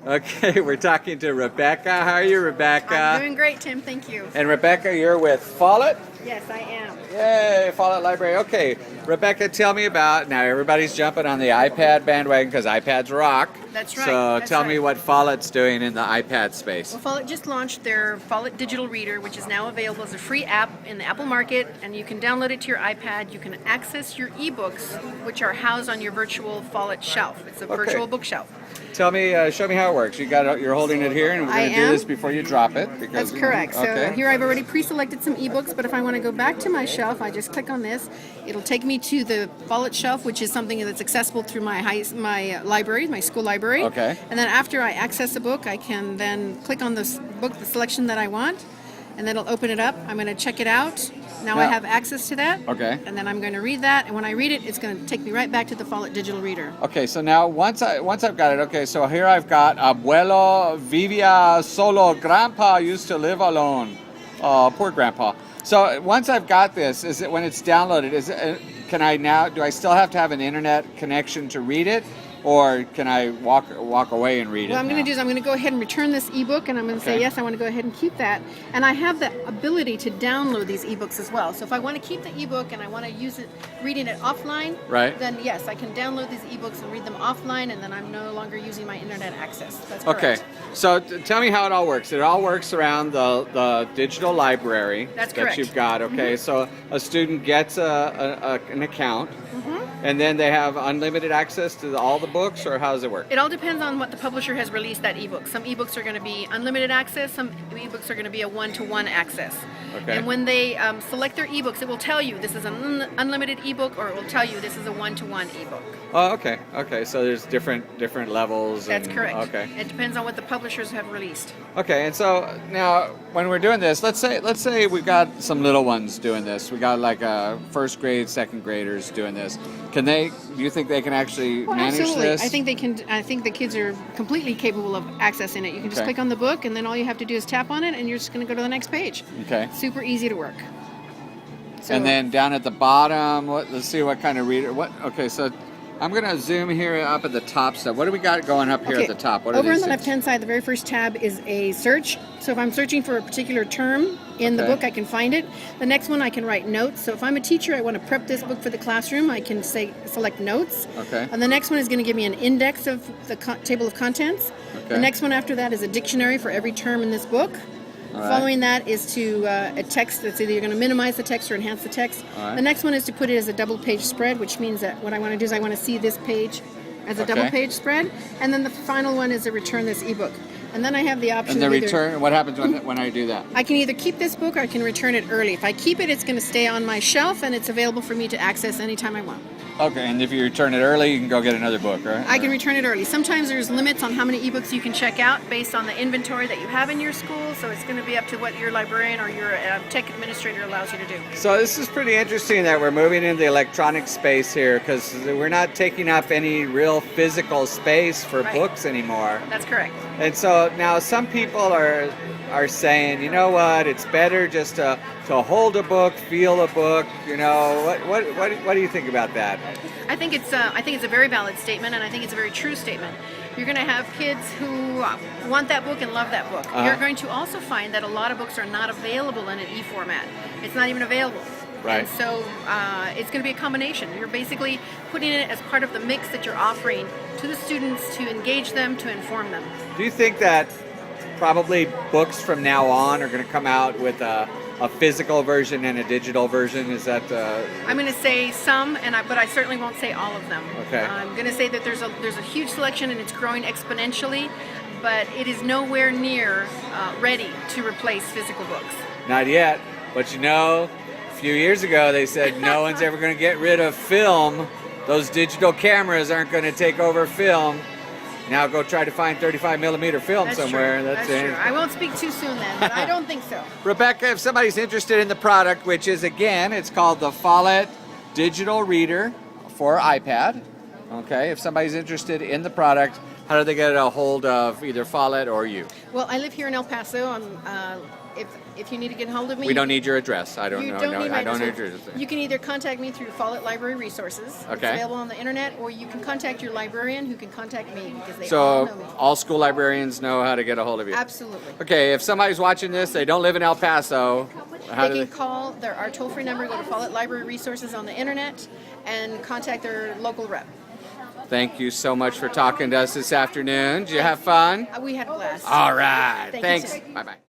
Okay, we're talking to Rebecca. How are you, Rebecca? I'm doing great, Tim. Thank you. And Rebecca, you're with Follett? Yes, I am. Yay, Follet Library. Okay, Rebecca, tell me about, now everybody's jumping on the iPad bandwagon because iPads rock. That's right. So That's tell me right. what Follett's doing in the iPad space. Well, Follett just launched their Follett Digital Reader, which is now available as a free app in the Apple Market, and you can download it to your iPad. You can access your ebooks, which are housed on your virtual Follett shelf. It's a virtual bookshelf. Tell me, show me how it works. You're holding it here, and we're going to do this before you drop it. That's correct. So here I've already pre-selected some ebooks, but if I want to go back to my shelf, I just click on this. It'll take me to the Follett shelf, which is something that's accessible through my library, my school library. Okay. And then after I access a book, I can then click on this book, the selection that I want, and then it'll open it up. I'm going to check it out. Now I have access to that. Okay. And then I'm going to read that, and when I read it, it's going to take me right back to the Follett Digital Reader. Okay, so now once I've got it, okay, so here I've got Abuelo vivía solo. Grandpa used to live alone. Oh, poor Grandpa. So once I've got this, is it when it's downloaded? Do I still have to have an internet connection to read it, or can I walk away and read it? What I'm going to do is I'm going to go ahead and return this ebook, and I'm going to say yes, I want to go ahead and keep that. And I have the ability to download these ebooks as well. So if I want to keep the ebook and I want to use it, reading it offline, right? Then yes, I can download these ebooks and read them offline, and then I'm no longer using my internet access. That's correct. Okay. So tell me how it all works. It all works around the digital library that you've got. Okay. Mm-hmm. So a student gets an account. Mm-hmm. And then they have unlimited access to all the books, or how does it work? It all depends on what the publisher has released that ebook. Some ebooks are going to be unlimited access. Some ebooks are going to be a one-to-one access. Okay. And when they select their ebooks, it will tell you this is an unlimited ebook, or it will tell you this is a one-to-one ebook. Oh, okay. Okay, so there's different levels. That's correct. Okay. It depends on what the publishers have released. Okay, and so now when we're doing this, let's say we've got some little ones doing this. We got like first grade, second graders doing this. Do you think they can actually manage absolutely. this? I think they can. I think the kids are completely capable of accessing it. You can just click on the book, and then all you have to do is tap on it, and you're just going to go to the next page. Okay. Super easy to work. So, and then down at the bottom, let's see what kind of reader. Okay, so I'm going to zoom here up at the top stuff. What do we got going up here at the top? What are over on these the things? left-hand side, the very first tab is a search. So if I'm searching for a particular term in the book, I can find it. The next one, I can write notes. So if I'm a teacher, I want to prep this book for the classroom, I can select notes. Okay. And the next one is going to give me an index of the table of contents. Okay. The next one after that is a dictionary for every term in this book. Right. Following that is to a text that's either you're going to minimize the text or enhance the text. Right. The next one is to put it as a double-page spread, which means that what I want to do is I want to see this page as a double-page spread. And then the final one is to return this ebook. And then I have the option of return. What happens when I do that? I can either keep this book or I can return it early. If I keep it, it's going to stay on my shelf, and it's available for me to access anytime I want. Okay, and if you return it early, you can go get another book, right? I can return it early. Sometimes there's limits on how many ebooks you can check out based on the inventory that you have in your school, so it's going to be up to what your librarian or your tech administrator allows you to do. So this is pretty interesting that we're moving into the electronic space here, because we're not taking up any real physical space for books anymore. That's correct. And so now some people are saying, you know what, it's better just to hold a book, feel a book. You know, what do you think about that? I think it's a very valid statement, and I think it's a very true statement. You're going to have kids who want that book and love that book. You're going to also find that a lot of books are not available in an e-format. It's not even available. Right. And so it's going to be a combination. You're basically putting it as part of the mix that you're offering to the students to engage them, to inform them. Do you think that probably books from now on are going to come out with a physical version and a digital version? Is that? I'm going to say some, but I certainly won't say all of them. Okay. I'm going to say that there's a huge selection and it's growing exponentially, but it is nowhere near ready to replace physical books. Not yet, but you know, a few years ago they said no one's ever going to get rid of film. Those digital cameras aren't going to take over film. Now go try to find 35 millimeter film somewhere. That's true. I won't speak too soon then, but I don't think so. Rebecca, if somebody's interested in the product, which is, again, it's called the Follett Digital Reader for iPad. Okay, if somebody's interested in the product, how do they get a hold of either Follett or you? Well, I live here in El Paso on if you need to get hold of me, We don't need your address. I don't you know. don't No, need my I don't address. need your address. You can either contact me through Follet Library Resources. It's Okay. available on the internet, or you can contact your librarian, who can contact me because they all So know me. all school librarians know how to get a hold of you. Absolutely. Okay, if somebody's watching this, they don't live in El Paso. How They do can call our toll-free number, go to Follet Library Resources on the internet, and contact their local rep. Thank you so much for talking to us this afternoon. Did you have fun? We had a blast. All right. Thank you, Thanks. sir. Bye bye.